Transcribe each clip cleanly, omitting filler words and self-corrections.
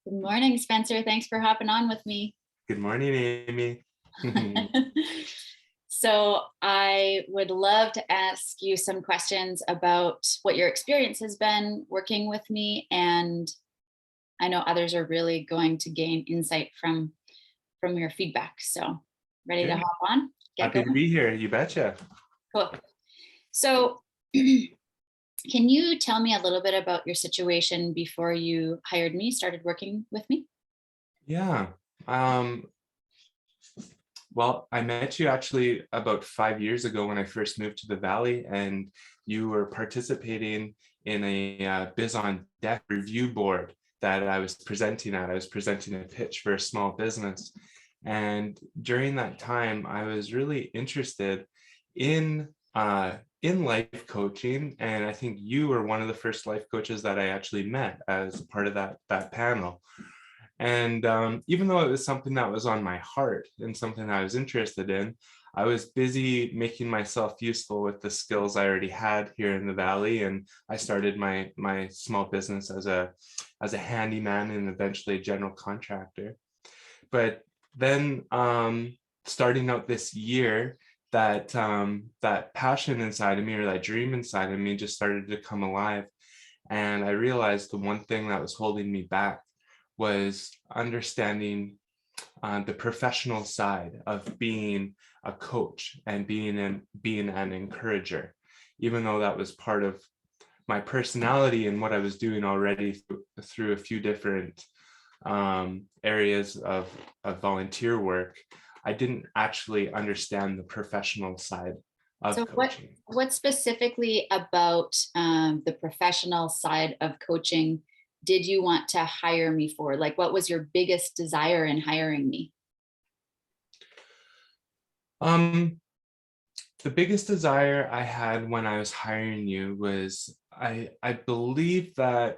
Good morning, Spencer. Thanks for hopping on with me. Good morning, Amy. So I would love to ask you some questions about what your experience has been working with me, and I know others are really going to gain insight from your feedback. So ready to Okay, hop on? Get happy to going? be here. You betcha. Cool. So can you tell me a little bit about your situation before you hired me, started working with me? Yeah. Um, well, I met you actually about 5 years ago when I first moved to the Valley, and you were participating in a Biz on Deck review board that I was presenting at. I was presenting a pitch for a small business. And during that time, I was really interested in life coaching, and I think you were one of the first life coaches that I actually met as part of that panel. And even though it was something that was on my heart and something I was interested in, I was busy making myself useful with the skills I already had here in the Valley. And I started my small business as a handyman and eventually a general contractor. But then starting out this year, that passion inside of me, or that dream inside of me, just started to come alive. And I realized the one thing that was holding me back was understanding the professional side of being a coach and being an encourager, even though that was part of my personality and what I was doing already through a few different areas of volunteer work. I didn't actually understand the professional side of So what coaching. what specifically about the professional side of coaching did you want to hire me for? Like, what was your biggest desire in hiring me? Um, the biggest desire I had when I was hiring you was I believe that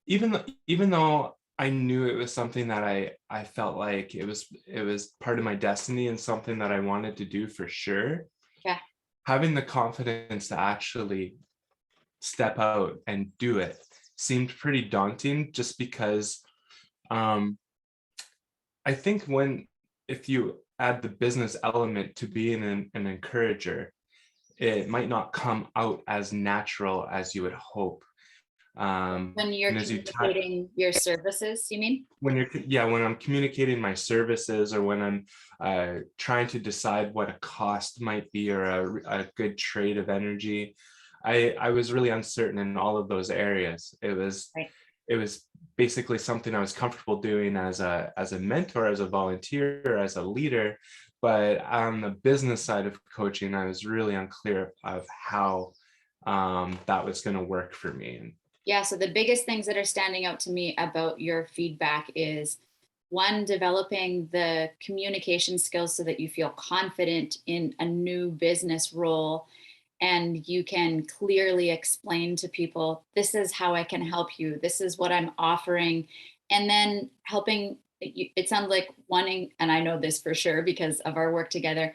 even though I knew it was something that I felt like it was part of my destiny and something that I wanted to do for sure, Yeah, having the confidence to actually step out and do it seemed pretty daunting, just because um, I think if you add the business element to being an encourager, it might not come out as natural as you would hope. when you're And as you communicating your services, you mean? when I'm communicating my services, or when I'm trying to decide what a cost might be, or a good trade of energy, I was really uncertain in all of those areas. Right. It was basically something I was comfortable doing as a mentor, as a volunteer, as a leader, but on the business side of coaching, I was really unclear of how that was going to work for me. And Yeah, so the biggest things that are standing out to me about your feedback is one, developing the communication skills so that you feel confident in a new business role and you can clearly explain to people, this is how I can help you, this is what I'm offering. And then helping, it sounds like wanting, and I know this for sure because of our work together,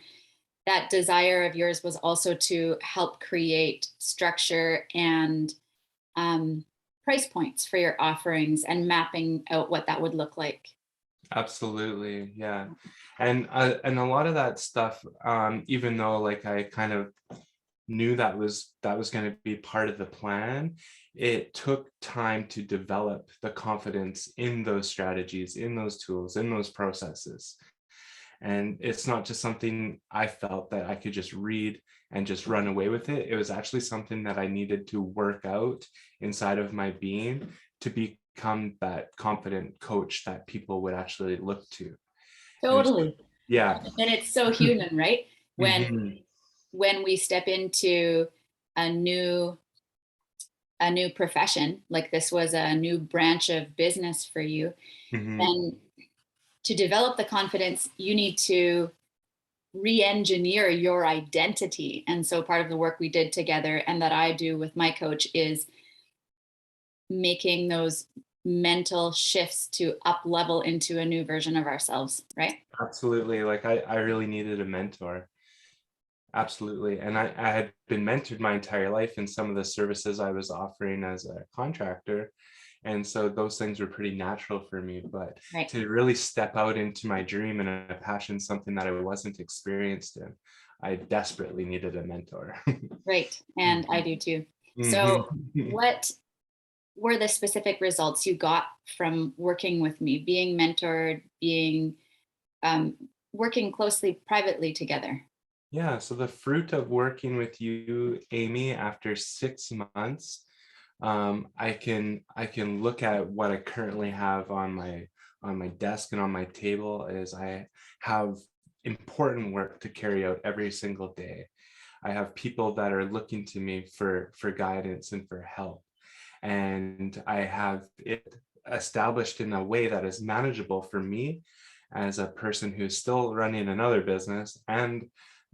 that desire of yours was also to help create structure and um, price points for your offerings and mapping out what that would look like. Absolutely, yeah. And a lot of that stuff, even though like I kind of knew that was going to be part of the plan, it took time to develop the confidence in those strategies, in those tools, in those processes. And it's not just something I felt that I could just read and just run away with it. It was actually something that I needed to work out inside of my being to become that confident coach that people would actually look to. And Totally. yeah. And it's so human, right? When Mhm. when we step into a new a new profession, like this was a new branch of business for you, Mhm. then to develop the confidence, you need to re-engineer your identity. And so part of the work we did together and that I do with my coach is making those mental shifts to up level into a new version of ourselves, right? Absolutely. Like I really needed a mentor. Absolutely. And I had been mentored my entire life in some of the services I was offering as a contractor. And so those things were pretty natural for me. But Right. to really step out into my dream and a passion, something that I wasn't experienced in, I desperately needed a mentor. Right. And I do too. Mhm. So, what were the specific results you got from working with me, being mentored, being um, working closely privately together? Yeah, so the fruit of working with you, Amy, after 6 months, I can look at what I currently have on my desk and on my table is I have important work to carry out every single day. I have people that are looking to me for guidance and for help, and I have it established in a way that is manageable for me as a person who's still running another business and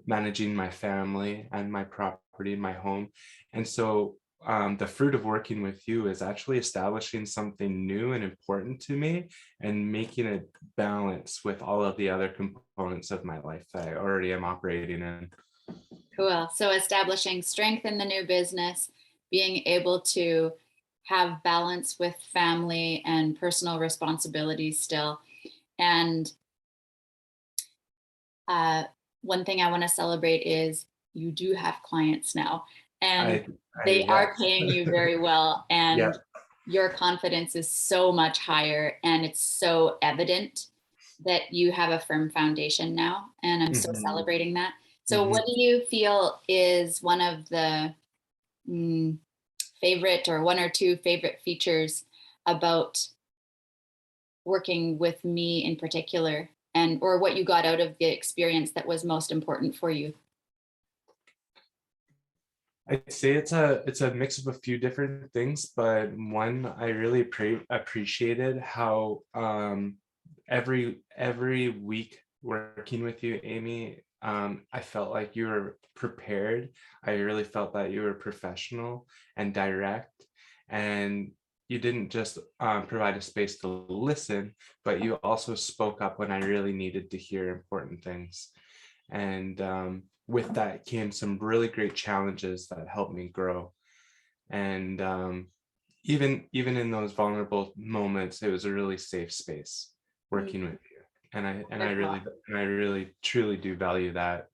managing my family and my property, my home. And so the fruit of working with you is actually establishing something new and important to me and making it balance with all of the other components of my life that I already am operating in. Cool. So, establishing strength in the new business, being able to have balance with family and personal responsibilities still. And uh, one thing I want to celebrate is you do have clients now, and I, they yes, are paying you very well. yeah. And your confidence is so much higher, and it's so evident that you have a firm foundation now. And I'm so Mhm, celebrating that. So, mhm. what do you feel is one of the mm, favorite or one or two favorite features about working with me in particular, and or what you got out of the experience that was most important for you? I'd say it's a mix of a few different things, but one I really appreciated how every week working with you, Amy, I felt like you were prepared. I really felt that you were professional and direct, and you didn't just provide a space to listen, but you also spoke up when I really needed to hear important things. And with that came some really great challenges that helped me grow. And even in those vulnerable moments, it was a really safe space Mm, working with you. wonderful. And I really truly do value that.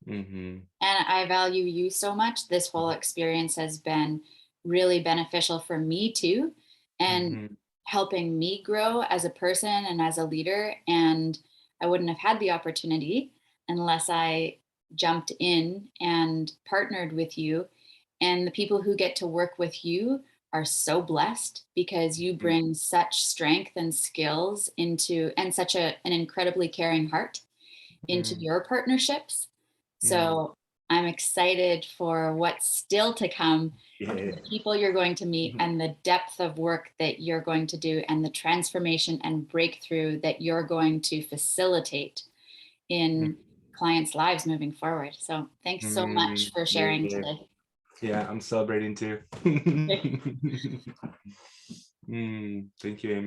And I value you so much. This whole experience has been really beneficial for me too, and Hmm. helping me grow as a person and as a leader. And I wouldn't have had the opportunity unless I jumped in and partnered with you. And the people who get to work with you are so blessed because you bring such strength and skills into, and such an incredibly caring heart into Hmm. your partnerships. Hmm. So I'm excited for what's still to come, Yeah. the people you're going to meet, Mhm. and the depth of work that you're going to do, and the transformation and breakthrough that you're going to facilitate in clients' lives moving forward. So thanks so much for sharing Yeah. today. Yeah, I'm celebrating too. Thank you, Amy.